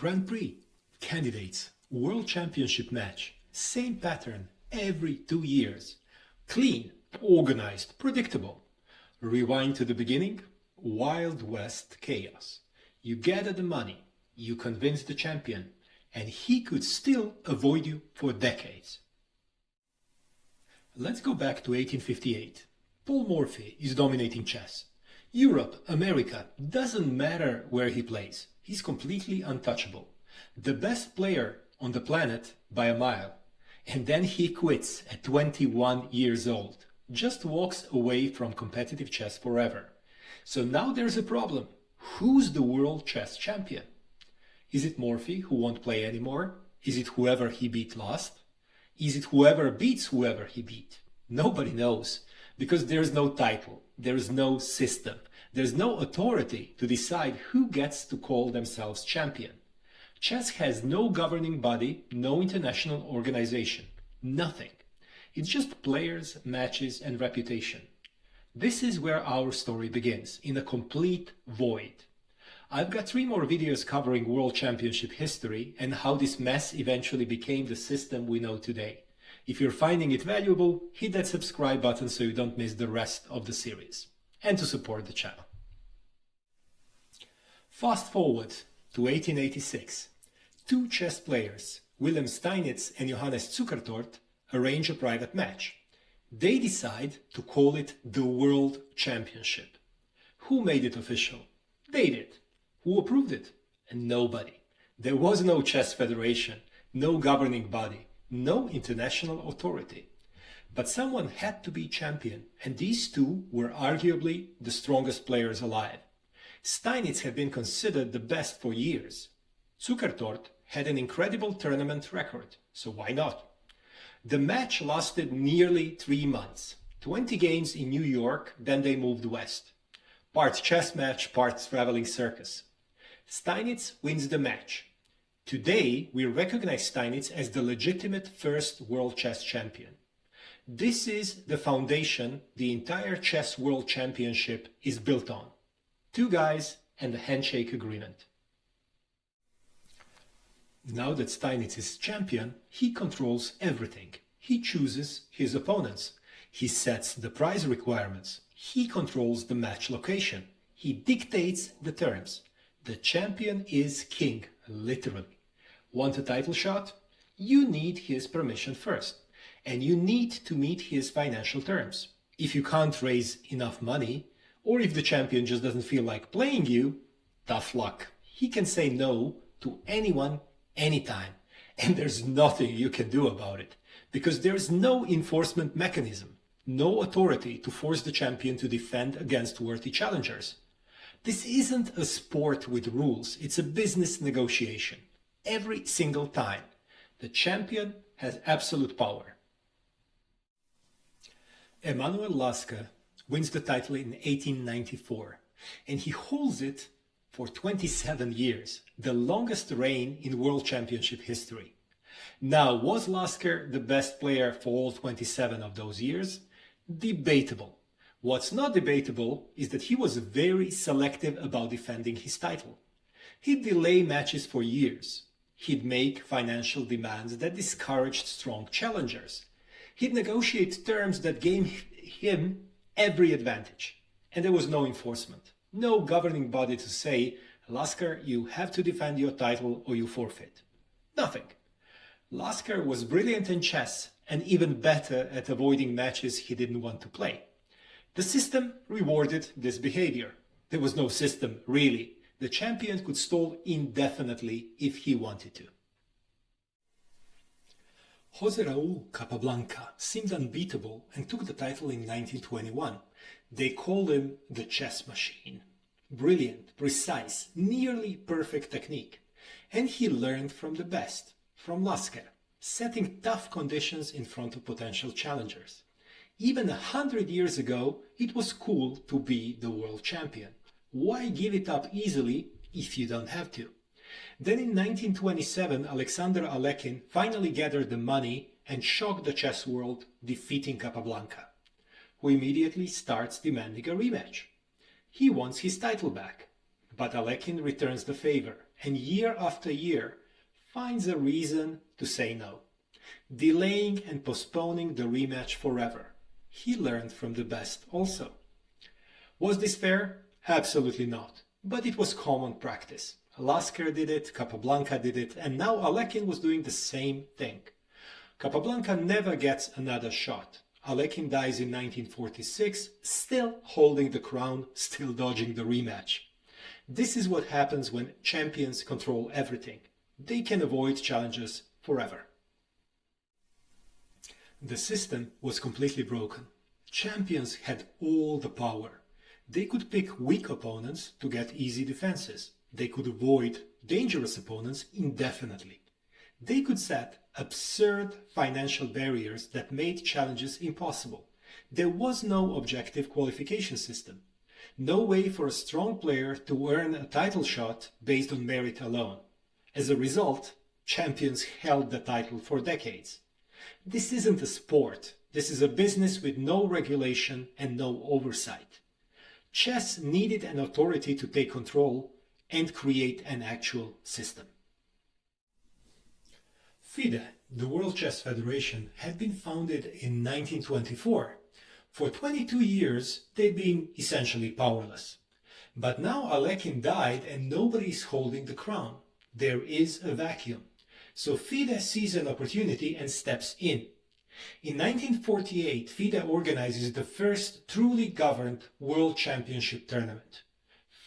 Grand Prix, candidates, World Championship match, same pattern every 2 years. Clean, organized, predictable. Rewind to the beginning, Wild West chaos. You gather the money, you convince the champion, and he could still avoid you for decades. Let's go back to 1858. Paul Morphy is dominating chess. Europe, America, doesn't matter where he plays. He's completely untouchable. The best player on the planet by a mile. And then he quits at 21 years old. Just walks away from competitive chess forever. So now there's a problem. Who's the world chess champion? Is it Morphy, who won't play anymore? Is it whoever he beat last? Is it whoever beats whoever he beat? Nobody knows, because there's no title, there's no system, there's no authority to decide who gets to call themselves champion. Chess has no governing body, no international organization, nothing. It's just players, matches, and reputation. This is where our story begins, in a complete void. I've got 3 more videos covering World Championship history and how this mess eventually became the system we know today. If you're finding it valuable, hit that subscribe button so you don't miss the rest of the series. And to support the channel. Fast forward to 1886. 2 chess players, Wilhelm Steinitz and Johannes Zukertort, arrange a private match. They decide to call it the World Championship. Who made it official? They did. Who approved it? And nobody. There was no chess federation, no governing body, no international authority. But someone had to be champion, and these 2 were arguably the strongest players alive. Steinitz had been considered the best for years. Zukertort had an incredible tournament record, so why not? The match lasted nearly 3 months, 20 games in New York, then they moved west. Part chess match, part traveling circus. Steinitz wins the match. Today, we recognize Steinitz as the legitimate first world chess champion. This is the foundation the entire chess world championship is built on. 2 guys and a handshake agreement. Now that Steinitz is champion, he controls everything. He chooses his opponents. He sets the prize requirements. He controls the match location. He dictates the terms. The champion is king, literally. Want a title shot? You need his permission first. And you need to meet his financial terms. If you can't raise enough money, or if the champion just doesn't feel like playing you, tough luck. He can say no to anyone, anytime. And there's nothing you can do about it. Because there's no enforcement mechanism, no authority to force the champion to defend against worthy challengers. This isn't a sport with rules, it's a business negotiation. Every single time, the champion has absolute power. Emanuel Lasker wins the title in 1894, and he holds it for 27 years, the longest reign in World Championship history. Now, was Lasker the best player for all 27 of those years? Debatable. What's not debatable is that he was very selective about defending his title. He'd delay matches for years. He'd make financial demands that discouraged strong challengers. He'd negotiate terms that gave him every advantage. And there was no enforcement, no governing body to say, Lasker, you have to defend your title or you forfeit. Nothing. Lasker was brilliant in chess and even better at avoiding matches he didn't want to play. The system rewarded this behavior. There was no system, really. The champion could stall indefinitely if he wanted to. José Raúl Capablanca seemed unbeatable and took the title in 1921. They called him the chess machine. Brilliant, precise, nearly perfect technique. And he learned from the best, from Lasker, setting tough conditions in front of potential challengers. Even 100 years ago, it was cool to be the world champion. Why give it up easily if you don't have to? Then in 1927, Alexander Alekhine finally gathered the money and shocked the chess world, defeating Capablanca, who immediately starts demanding a rematch. He wants his title back. But Alekhine returns the favor and year after year finds a reason to say no, delaying and postponing the rematch forever. He learned from the best also. Was this fair? Absolutely not. But it was common practice. Lasker did it, Capablanca did it, and now Alekhine was doing the same thing. Capablanca never gets another shot. Alekhine dies in 1946, still holding the crown, still dodging the rematch. This is what happens when champions control everything. They can avoid challenges forever. The system was completely broken. Champions had all the power. They could pick weak opponents to get easy defenses. They could avoid dangerous opponents indefinitely. They could set absurd financial barriers that made challenges impossible. There was no objective qualification system. No way for a strong player to earn a title shot based on merit alone. As a result, champions held the title for decades. This isn't a sport. This is a business with no regulation and no oversight. Chess needed an authority to take control and create an actual system. FIDE, the World Chess Federation, had been founded in 1924. For 22 years, they'd been essentially powerless. But now Alekhine died and nobody is holding the crown. There is a vacuum. So FIDE sees an opportunity and steps in. In 1948, FIDE organizes the first truly governed World Championship tournament.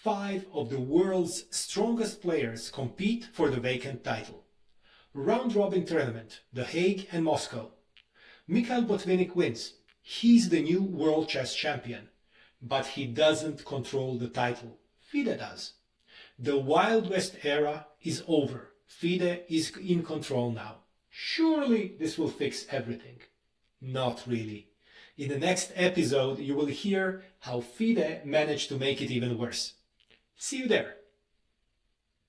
5 of the world's strongest players compete for the vacant title. Round-robin tournament, The Hague and Moscow. Mikhail Botvinnik wins. He's the new world chess champion. But he doesn't control the title. FIDE does. The Wild West era is over. FIDE is in control now. Surely this will fix everything. Not really. In the next episode, you will hear how FIDE managed to make it even worse. See you there.